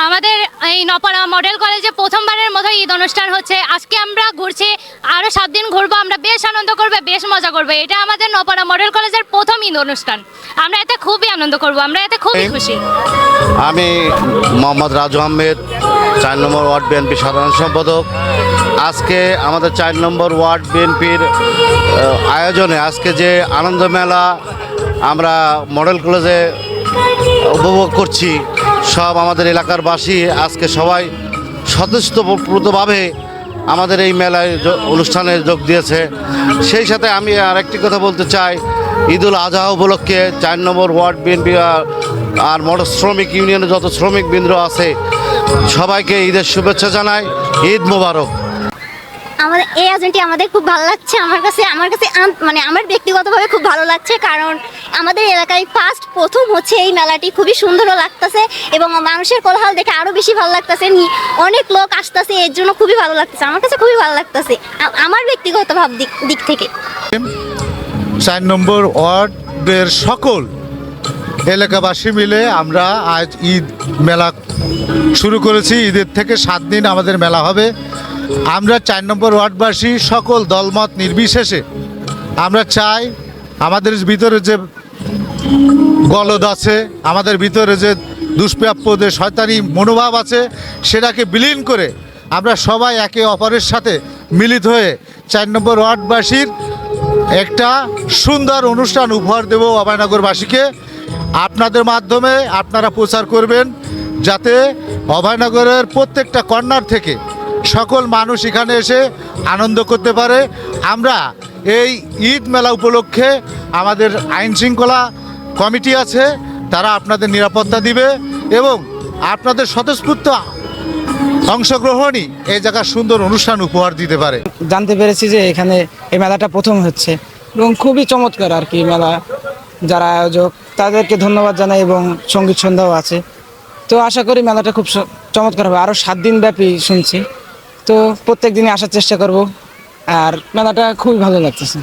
আমাদের এই নপাড়া মডেল কলেজে প্রথমবারের মতো ঈদ অনুষ্ঠান হচ্ছে। আজকে আমরা ঘুরছি, আরও 7 দিন ঘুরবো। আমরা বেশ আনন্দ করবো, বেশ মজা করবো। এটা আমাদের নপাড়া মডেল কলেজের প্রথম ঈদ অনুষ্ঠান। আমরা এতে খুবই আনন্দ করবো, আমরা এতে খুবই খুশি। আমি মোহাম্মদ রাজু আহমেদ, 4 নম্বর ওয়ার্ড বিএনপি সাধারণ সম্পাদক। আজকে আমাদের 4 নম্বর ওয়ার্ড বিএনপির আয়োজনে আজকে যে আনন্দ মেলা আমরা মডেল কলেজে উপভোগ করছি, সব আমাদের এলাকার বাসী আজকে সবাই স্বতঃস্ফূর্তভাবে আমাদের এই মেলায় অনুষ্ঠানে যোগ দিয়েছে। সেই সাথে আমি আরেকটি কথা বলতে চাই, ঈদুল আজহা উপলক্ষে 4 নম্বর ওয়ার্ড বিএনপি আর মোটর শ্রমিক ইউনিয়নের যত শ্রমিকবৃন্দ আছে সবাইকে ঈদের শুভেচ্ছা জানাই। ঈদ মোবারক। আমাদের এই আয়োজনটি আমাদের খুব ভালো লাগছে। আমার কাছে মানে আমার ব্যক্তিগতভাবে খুব ভালো লাগছে, কারণ আমাদের এলাকায় প্রথম হচ্ছে এই মেলাটি। খুবই সুন্দরও লাগতেছে এবং মানুষের কোলাহল দেখে আরও বেশি ভালো লাগতেছে। অনেক লোক আসতেছে, এর জন্য খুবই ভালো লাগতেছে। আমার কাছে খুবই ভালো লাগতেছে আমার ব্যক্তিগত দিক থেকে। 4 নম্বর ওয়ার্ডের সকল এলাকাবাসী মিলে আমরা আজ ঈদ মেলা শুরু করেছি। ঈদের থেকে 7 দিন আমাদের মেলা হবে। আমরা 4 নম্বর ওয়ার্ডবাসী সকল দলমত নির্বিশেষে আমরা চাই আমাদের ভিতরে যে গলদ আছে, আমাদের ভিতরে যে দুষ্প্রাপ্য যে শয়তানি মনোভাব আছে, সেটাকে বিলীন করে আমরা সবাই একে অপরের সাথে মিলিত হয়ে 4 নম্বর ওয়ার্ডবাসীর একটা সুন্দর অনুষ্ঠান উপহার দেব অভয়নগরবাসীকে। আপনাদের মাধ্যমে আপনারা প্রচার করবেন যাতে অভয়নগরের প্রত্যেকটা কর্নার থেকে সকল মানুষ এখানে এসে আনন্দ করতে পারে। আমরা এই ঈদ মেলা উপলক্ষে আমাদের আইন শৃঙ্খলা কমিটি আছে, তারা আপনাদের নিরাপত্তা দিবে এবং আপনাদের স্বতঃস্ফূর্ত অংশগ্রহণই এই জায়গার সুন্দর অনুষ্ঠান উপহার দিতে পারে। জানতে পেরেছি যে এখানে এই মেলাটা প্রথম হচ্ছে এবং খুবই চমৎকার আর কি মেলা। যারা আয়োজক তাদেরকে ধন্যবাদ জানাই এবং সঙ্গীত সন্ধ্যাও আছে। তো আশা করি মেলাটা খুব চমৎকার হবে। আরও 7 দিন ব্যাপী শুনছি, তো প্রত্যেক দিনই আসার চেষ্টা করব। আর মেলাটা খুবই ভালো লাগতেছে।